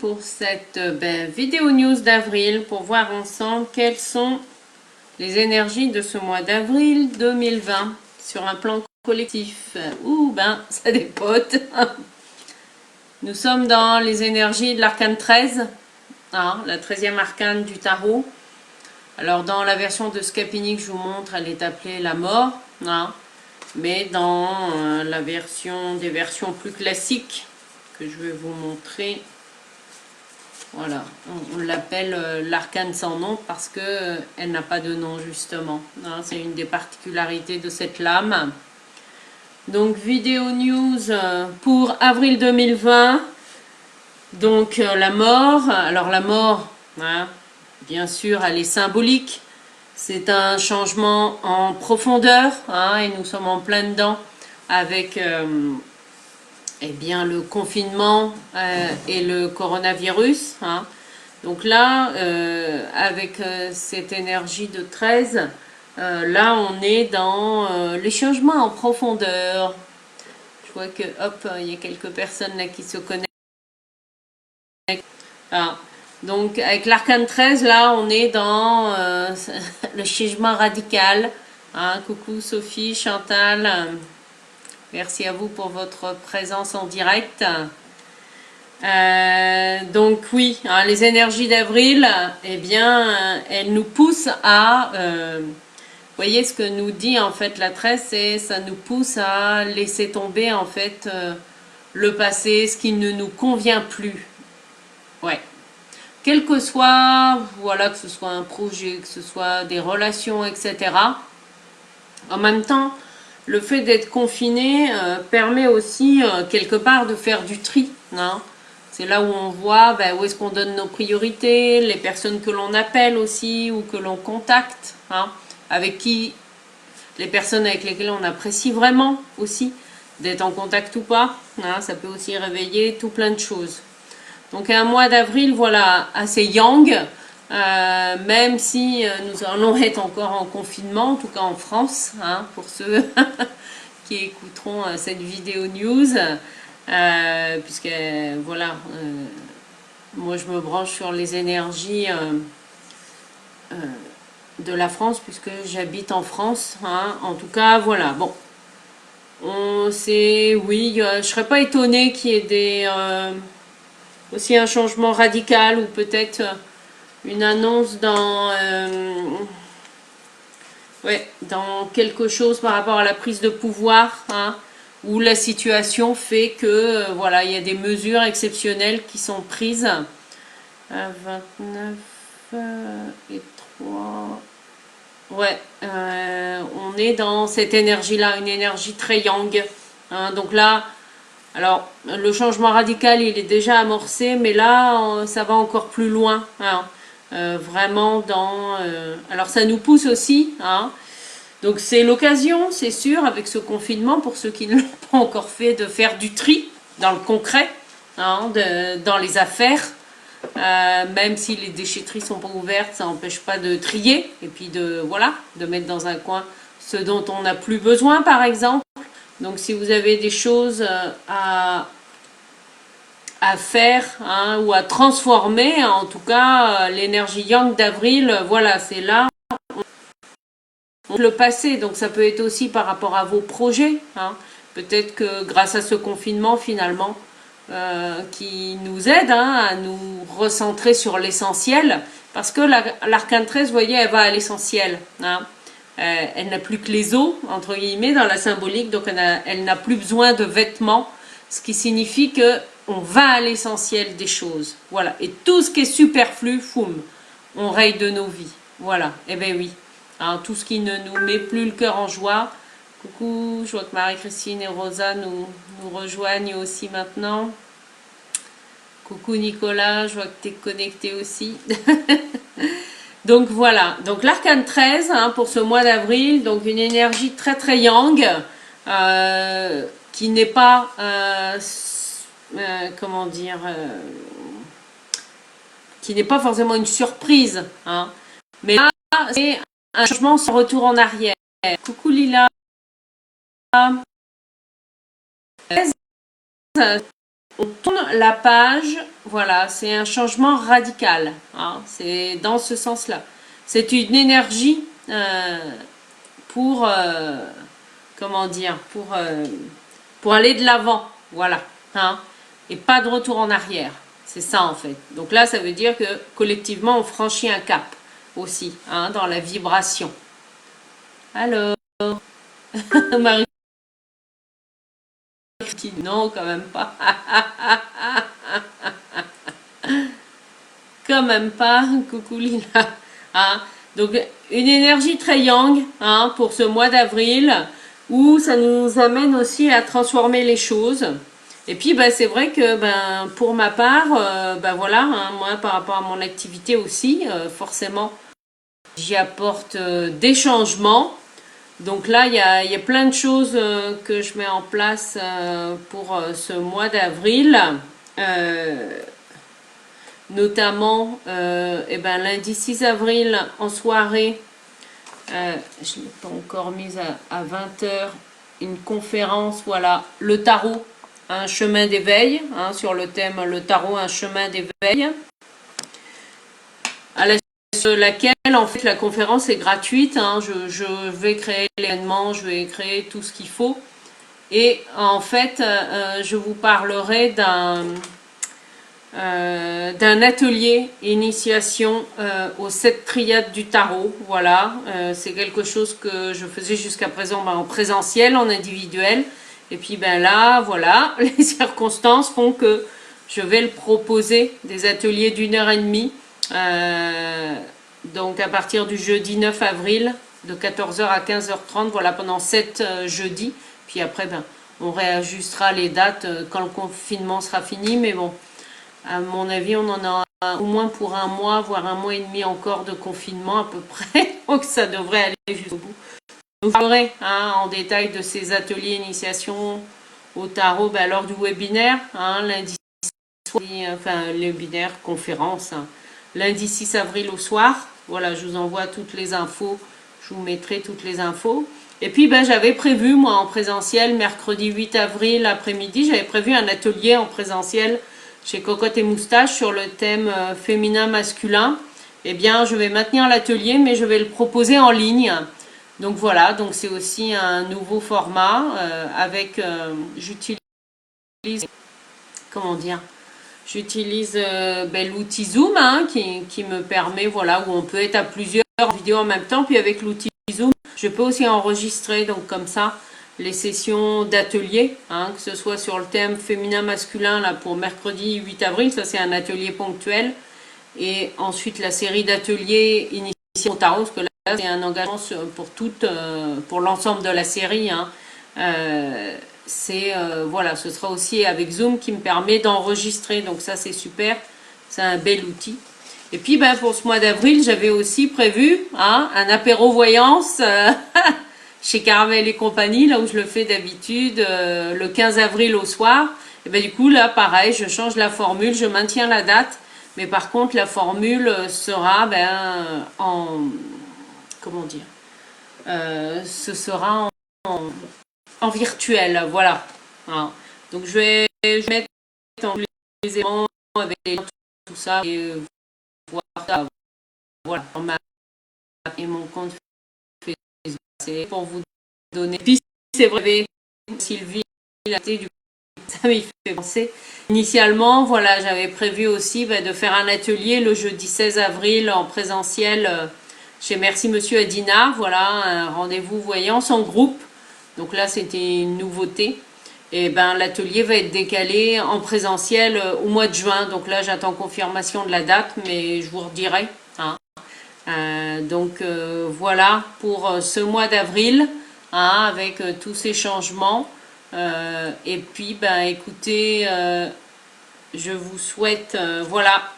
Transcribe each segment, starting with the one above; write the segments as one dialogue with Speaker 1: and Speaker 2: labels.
Speaker 1: pour cette vidéo news d'avril pour voir ensemble quelles sont les énergies de ce mois d'avril 2020 sur un plan collectif. Ça dépote. Nous sommes dans les énergies de l'arcane 13, la 13e arcane du tarot. Alors dans la version de Scapini que je vous montre, elle est appelée la mort, mais dans des versions plus classiques que je vais vous montrer, voilà, on l'appelle l'arcane sans nom parce que elle n'a pas de nom justement. C'est une des particularités de cette lame. Donc vidéo news pour avril 2020. Donc la mort. Alors la mort, bien sûr, elle est symbolique. C'est un changement en profondeur, et nous sommes en plein dedans avec le confinement et le coronavirus. Donc là, avec cette énergie de 13, là on est dans les changements en profondeur. Je vois que hop, il y a quelques personnes là qui se connectent. Donc avec l'arcane 13, là on est dans le changement radical. Coucou Sophie, Chantal, merci à vous pour votre présence en direct. Donc oui, les énergies d'avril, elles nous poussent à... vous voyez ce que nous dit en fait la 13, c'est ça nous pousse à laisser tomber en fait le passé, ce qui ne nous convient plus. Ouais. Quel que soit, que ce soit un projet, que ce soit des relations, etc. En même temps, le fait d'être confiné permet aussi quelque part de faire du tri. C'est là où on voit où est-ce qu'on donne nos priorités, les personnes que l'on appelle aussi ou que l'on contacte, avec qui, les personnes avec lesquelles on apprécie vraiment aussi, d'être en contact ou pas. Ça peut aussi réveiller tout plein de choses. Donc un mois d'avril, voilà, assez yang, même si nous allons être encore en confinement, en tout cas en France, pour ceux qui écouteront cette vidéo news, puisque voilà, moi je me branche sur les énergies de la France, puisque j'habite en France, en tout cas, voilà, bon. Je serais pas étonnée qu'il y ait aussi un changement radical ou peut-être une annonce dans quelque chose par rapport à la prise de pouvoir, où la situation fait que il y a des mesures exceptionnelles qui sont prises. 29 et 3. On est dans cette énergie-là, une énergie très yang. Donc là, alors, le changement radical, il est déjà amorcé, mais là, ça va encore plus loin. Vraiment dans... alors, ça nous pousse aussi. Donc, c'est l'occasion, c'est sûr, avec ce confinement, pour ceux qui ne l'ont pas encore fait, de faire du tri dans le concret, dans les affaires. Même si les déchetteries sont pas ouvertes, ça n'empêche pas de trier. Et puis, de mettre dans un coin ce dont on n'a plus besoin, par exemple. Donc si vous avez des choses à faire ou à transformer, en tout cas l'énergie yang d'avril, c'est là le passé. Donc ça peut être aussi par rapport à vos projets. Peut-être que grâce à ce confinement finalement qui nous aide à nous recentrer sur l'essentiel. Parce que l'arcane 13, vous voyez, elle va à l'essentiel. Elle n'a plus que les os, entre guillemets, dans la symbolique, donc elle n'a plus besoin de vêtements, ce qui signifie que on va à l'essentiel des choses. Voilà. Et tout ce qui est superflu, on raye de nos vies. Voilà. Eh bien oui. Tout ce qui ne nous met plus le cœur en joie. Coucou, je vois que Marie-Christine et Rosa nous rejoignent aussi maintenant. Coucou Nicolas, je vois que tu es connecté aussi. Donc voilà, donc l'arcane 13 pour ce mois d'avril, donc une énergie très très yang, qui n'est pas, qui n'est pas forcément une surprise, mais là c'est un changement sans retour en arrière. Coucou Lila. on tourne la page, voilà, c'est un changement radical, hein, c'est dans ce sens-là. C'est une énergie pour, comment dire, pour aller de l'avant, voilà, hein, et pas de retour en arrière. C'est ça en fait. Donc là, ça veut dire que collectivement, on franchit un cap aussi, hein, dans la vibration. Alors, Marie, non, quand même pas. Quand même pas. Coucou Lila. Hein. Donc, une énergie très yang, hein, pour ce mois d'avril, où ça nous amène aussi à transformer les choses. Et puis, bah, c'est vrai que pour ma part, bah, voilà, hein, moi, par rapport à mon activité aussi, forcément, j'y apporte des changements. Donc là, il y a plein de choses que je mets en place pour ce mois d'avril. Notamment, lundi 6 avril, en soirée, je ne l'ai pas encore mise à 20 heures, une conférence, voilà, le tarot, un chemin d'éveil, hein, sur le thème le tarot, un chemin d'éveil, à la sur laquelle en fait la conférence est gratuite, hein, je vais créer l'événement, je vais créer tout ce qu'il faut, et en fait je vous parlerai d'un atelier initiation aux 7 triades du tarot. Voilà, c'est quelque chose que je faisais jusqu'à présent en présentiel, en individuel. Et puis là, voilà, les circonstances font que je vais le proposer, des ateliers d'1 h 30. Donc à partir du jeudi 9 avril, de 14 h à 15 h 30, voilà, pendant 7 jeudis. Puis après, on réajustera les dates quand le confinement sera fini. Mais bon, à mon avis, on en a au moins pour 1 mois, voire 1 mois et demi encore de confinement à peu près. Donc ça devrait aller jusqu'au bout. Donc, je parlerai en détail de ces ateliers initiation au tarot lors du webinaire, lundi soir, enfin le webinaire conférence, lundi 6 avril au soir. Voilà, je vous envoie toutes les infos, je vous mettrai toutes les infos. Et puis j'avais prévu, moi, en présentiel, mercredi 8 avril après-midi, j'avais prévu un atelier en présentiel chez Cocotte et Moustache sur le thème féminin-masculin. Eh bien, je vais maintenir l'atelier, mais je vais le proposer en ligne. Donc voilà, donc c'est aussi un nouveau format avec, j'utilise, comment dire, j'utilise l'outil Zoom, qui me permet, voilà, où on peut être à plusieurs vidéos en même temps. Puis avec l'outil Zoom, je peux aussi enregistrer, donc comme ça, les sessions d'atelier, que ce soit sur le thème féminin-masculin là pour mercredi 8 avril, ça c'est un atelier ponctuel, et ensuite la série d'ateliers initiation au tarot, parce que là c'est un engagement pour l'ensemble de la série. Voilà, ce sera aussi avec Zoom qui me permet d'enregistrer, donc ça c'est super, c'est un bel outil. Et puis pour ce mois d'avril, j'avais aussi prévu un apéro voyance chez Caramel et compagnie, là où je le fais d'habitude, le 15 avril au soir. Et du coup, là, pareil, je change la formule, je maintiens la date, mais par contre, la formule sera comment dire, ce sera en virtuel, voilà. Donc, je vais mettre en les éléments avec les liens, tout ça, et voir ça, voilà, et mon compte Facebook. C'est pour vous donner. Puis c'est vrai, Sylvie, ça m'y fait penser. Initialement, voilà, j'avais prévu aussi de faire un atelier le jeudi 16 avril en présentiel chez Merci Monsieur Adina. Voilà, un rendez-vous voyance en groupe. Donc là, c'était une nouveauté. Et l'atelier va être décalé en présentiel au mois de juin. Donc là, j'attends confirmation de la date, mais je vous redirai. Donc voilà pour ce mois d'avril, avec tous ces changements. Et puis écoutez, je vous souhaite, voilà,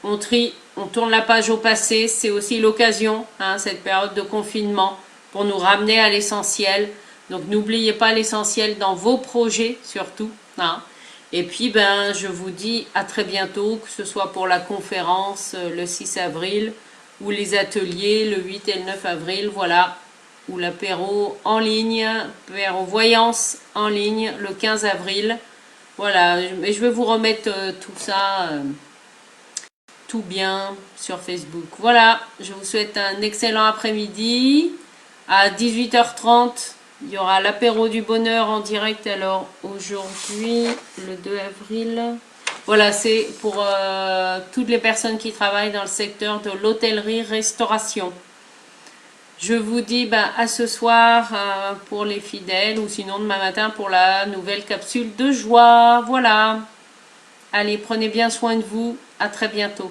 Speaker 1: on trie, on tourne la page au passé. C'est aussi l'occasion, cette période de confinement, pour nous ramener à l'essentiel. Donc n'oubliez pas l'essentiel dans vos projets surtout. Et puis je vous dis à très bientôt, que ce soit pour la conférence le 6 avril ou les ateliers le 8 et le 9 avril, voilà, ou l'apéro en ligne, apéro voyance en ligne le 15 avril. Voilà, et je vais vous remettre tout ça, tout bien sur Facebook. Voilà, je vous souhaite un excellent après-midi. À 18h30, il y aura l'apéro du bonheur en direct. Alors aujourd'hui, le 2 avril. Voilà, c'est pour toutes les personnes qui travaillent dans le secteur de l'hôtellerie-restauration. Je vous dis à ce soir pour les fidèles ou sinon demain matin pour la nouvelle capsule de joie. Voilà. Allez, prenez bien soin de vous. À très bientôt.